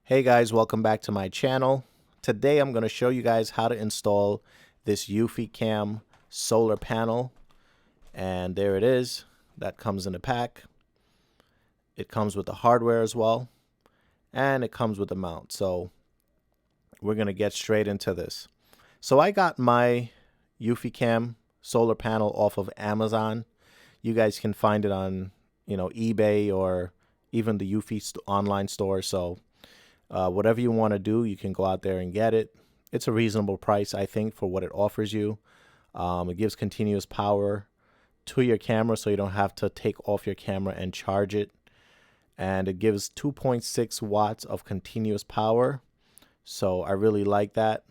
Hey guys, welcome back to my channel. Today I'm going to show you guys how to install this eufyCam solar panel. And there it is. That comes in a pack. It comes with the hardware as well. And it comes with the mount. So we're going to get straight into this. So I got my eufyCam solar panel off of Amazon. You guys can find it on, eBay or even the Eufy online store. So whatever you want to do, you can go out there and get it. It's a reasonable price, I think, for what it offers you. It gives continuous power to your camera, so you don't have to take off your camera and charge it. And it gives 2.6 watts of continuous power. So I really like that.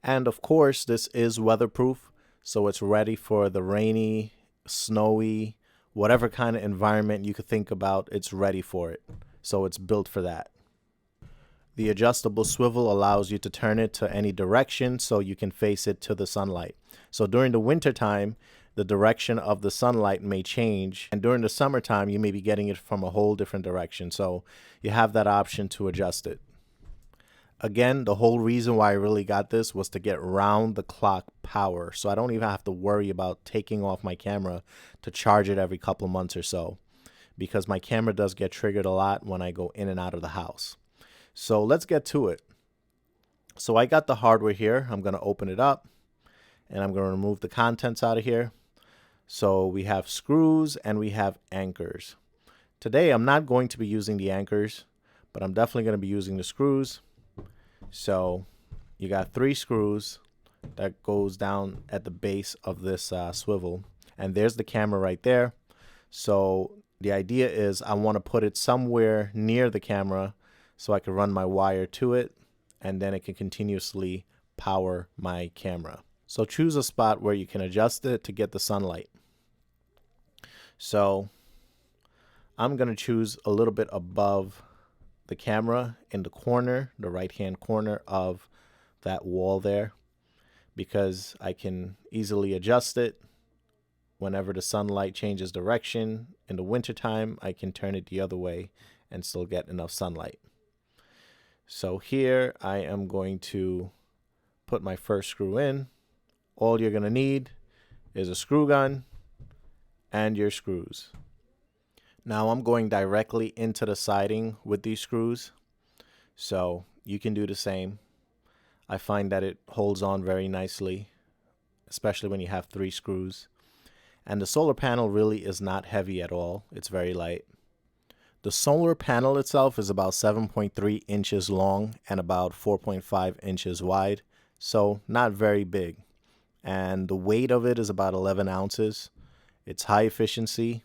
And of course, this is weatherproof, so it's ready for the rainy, snowy, whatever kind of environment you could think about, it's ready for it. So it's built for that. The adjustable swivel allows you to turn it to any direction so you can face it to the sunlight. So during the winter time, the direction of the sunlight may change, and during the summertime, you may be getting it from a whole different direction. So you have that option to adjust it. Again, the whole reason why I really got this was to get round the clock power. So I don't even have to worry about taking off my camera to charge it every couple of months or so, because my camera does get triggered a lot when I go in and out of the house. So let's get to it. So I got the hardware here. I'm going to open it up and I'm going to remove the contents out of here. So we have screws and we have anchors. Today I'm not going to be using the anchors, but I'm definitely going to be using the screws. So you got 3 screws that goes down at the base of this swivel, and there's the camera right there. So the idea is I want to put it somewhere near the camera so I can run my wire to it, and then it can continuously power my camera. So choose a spot where you can adjust it to get the sunlight. So I'm going to choose a little bit above the camera in the corner, the right-hand corner of that wall there, because I can easily adjust it. Whenever the sunlight changes direction in the wintertime, I can turn it the other way and still get enough sunlight. So here I am going to put my first screw in. All you're going to need is a screw gun and your screws. Now I'm going directly into the siding with these screws, so you can do the same. I find that it holds on very nicely, especially when you have 3 screws. And the solar panel really is not heavy at all. It's very light. The solar panel itself is about 7.3 inches long and about 4.5 inches wide, so not very big. And the weight of it is about 11 ounces. It's high efficiency,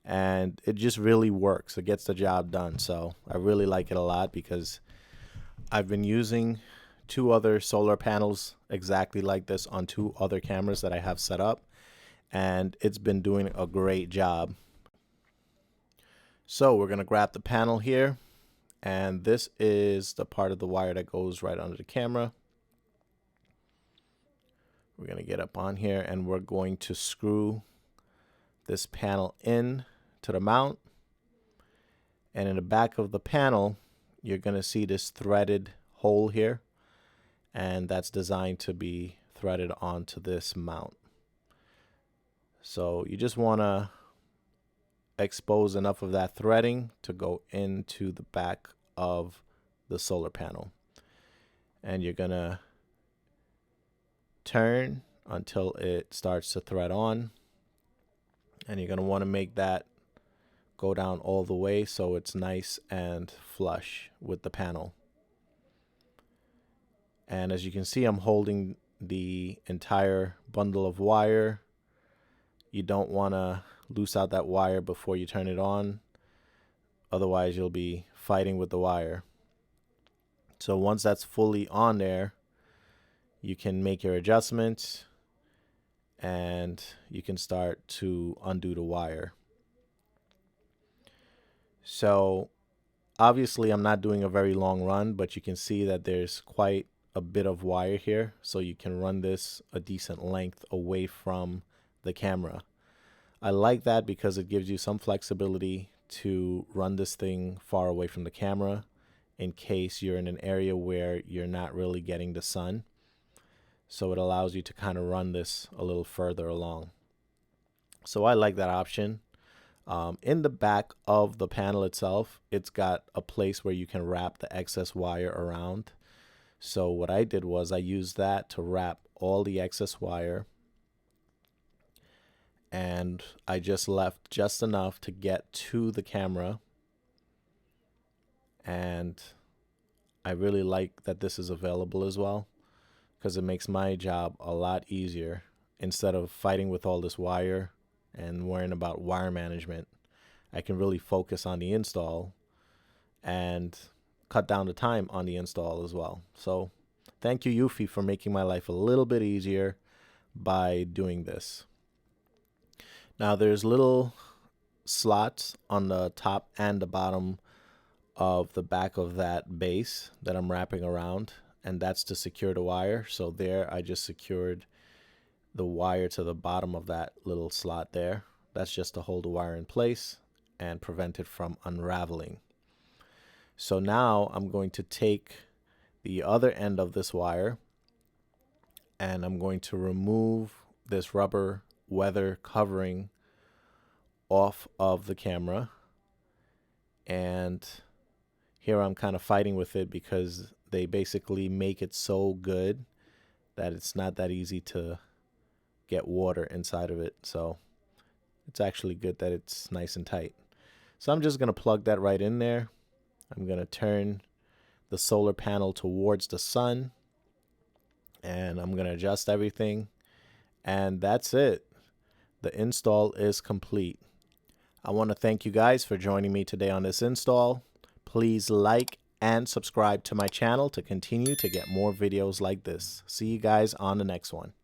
and it just really works. It gets the job done, so I really like it a lot because I've been using 2 other solar panels exactly like this on 2 other cameras that I have set up, and it's been doing a great job. So we're going to grab the panel here, and this is the part of the wire that goes right under the camera. We're going to get up on here and we're going to screw this panel in to the mount. And in the back of the panel, you're going to see this threaded hole here, and that's designed to be threaded onto this mount. So you just want to expose enough of that threading to go into the back of the solar panel, and you're gonna turn until it starts to thread on, and you're gonna want to make that go down all the way so it's nice and flush with the panel. And as you can see, I'm holding the entire bundle of wire. You don't want to loose out that wire before you turn it on, otherwise you'll be fighting with the wire. So once that's fully on there, you can make your adjustments and you can start to undo the wire. So obviously I'm not doing a very long run, but you can see that there's quite a bit of wire here, so you can run this a decent length away from the camera. I like that because it gives you some flexibility to run this thing far away from the camera in case you're in an area where you're not really getting the sun. So it allows you to kind of run this a little further along. So I like that option. In the back of the panel itself, it's got a place where you can wrap the excess wire around. So what I did was I used that to wrap all the excess wire, and I just left just enough to get to the camera. And I really like that this is available as well, because it makes my job a lot easier. Instead of fighting with all this wire and worrying about wire management, I can really focus on the install and cut down the time on the install as well. So thank you, Eufy, for making my life a little bit easier by doing this. Now there's little slots on the top and the bottom of the back of that base that I'm wrapping around, and that's to secure the wire. So there I just secured the wire to the bottom of that little slot there. That's just to hold the wire in place and prevent it from unraveling. So now I'm going to take the other end of this wire and I'm going to remove this rubber weather covering off of the camera. And here I'm kind of fighting with it because they basically make it so good that it's not that easy to get water inside of it. So it's actually good that it's nice and tight. So I'm just going to plug that right in there. I'm going to turn the solar panel towards the sun, and I'm going to adjust everything, and that's it. The install is complete. I want to thank you guys for joining me today on this install. Please like and subscribe to my channel to continue to get more videos like this. See you guys on the next one.